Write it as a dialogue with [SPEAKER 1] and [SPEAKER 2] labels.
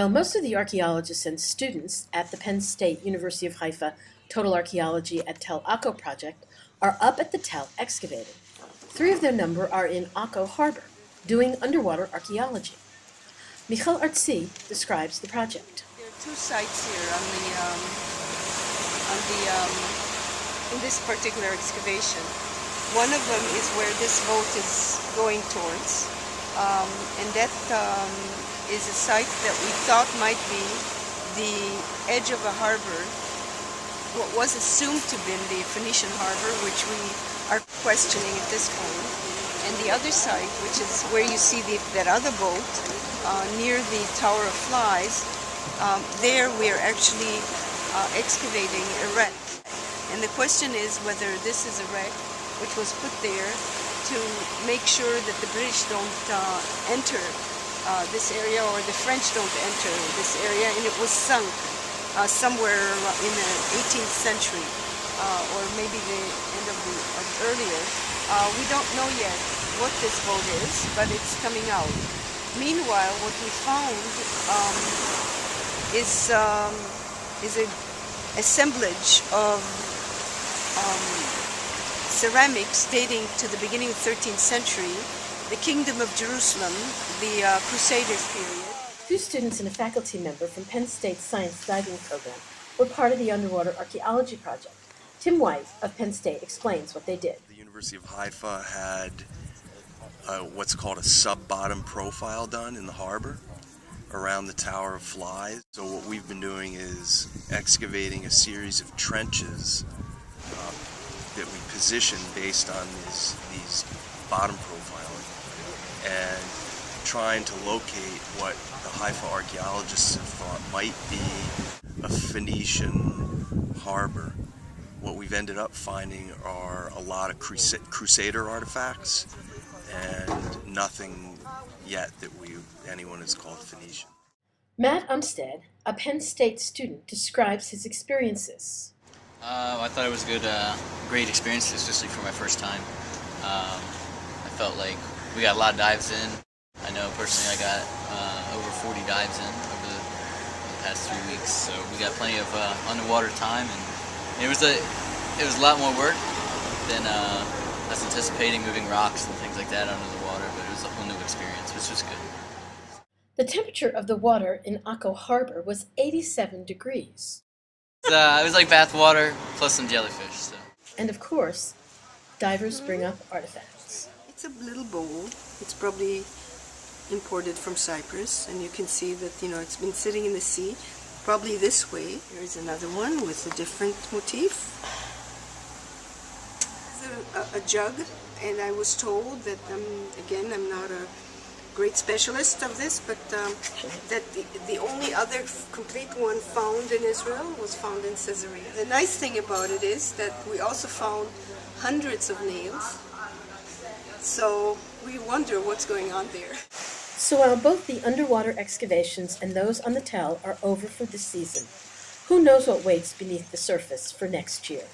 [SPEAKER 1] While most of the archaeologists and students at the Penn State University of Haifa Total Archaeology at Tel Akko project are up at the Tel excavating, 3 of their number are in Akko Harbor, doing underwater archaeology. Michal Artzi describes the project.
[SPEAKER 2] There are 2 sites here in this particular excavation. One of them is where this boat is going towards, and that is a site that we thought might be the edge of a harbor, what was assumed to be the Phoenician harbor, which we are questioning at this point. And the other site, which is where you see that other boat near the Tower of Flies, there we are actually excavating a wreck. And the question is whether this is a wreck which was put there to make sure that the British don't enter this area, or the French don't enter this area, and it was sunk somewhere in the 18th century, or maybe the end of earlier. We don't know yet what this boat is, but it's coming out. Meanwhile, what we found is an assemblage of ceramics dating to the beginning of the 13th century, the Kingdom of Jerusalem, the Crusaders period.
[SPEAKER 1] 2 students and a faculty member from Penn State's science diving program were part of the underwater archaeology project. Tim White of Penn State explains what they did.
[SPEAKER 3] The University of Haifa had what's called a SubBottom Profile done in the harbor around the Tower of Flies. So what we've been doing is excavating a series of trenches that we position based on these bottom profiling, and trying to locate what the Haifa archaeologists have thought might be a Phoenician harbor. What we've ended up finding are a lot of Crusader artifacts, and nothing yet that anyone has called Phoenician.
[SPEAKER 1] Matt Umstead, a Penn State student, describes his experiences.
[SPEAKER 4] I thought it was a great experience, especially for my first time. I felt like we got a lot of dives in. I know personally I got over 40 dives in over the past 3 weeks, so we got plenty of underwater time, and it was a lot more work than I was anticipating, moving rocks and things like that under the water, but it was a whole new experience, which was good.
[SPEAKER 1] The temperature of the water in Akko Harbor was 87 degrees.
[SPEAKER 4] It was like bath water plus some jellyfish. So.
[SPEAKER 1] And of course, divers bring up artifacts.
[SPEAKER 2] It's a little bowl. It's probably imported from Cyprus, and you can see that it's been sitting in the sea, probably this way. Here's another one with a different motif. It's a jug, and I was told that again, I'm not a great specialist of this, but that the only other complete one found in Israel was found in Caesarea. The nice thing about it is that we also found hundreds of nails, so we wonder what's going on there.
[SPEAKER 1] So while both the underwater excavations and those on the Tel are over for this season, who knows what waits beneath the surface for next year?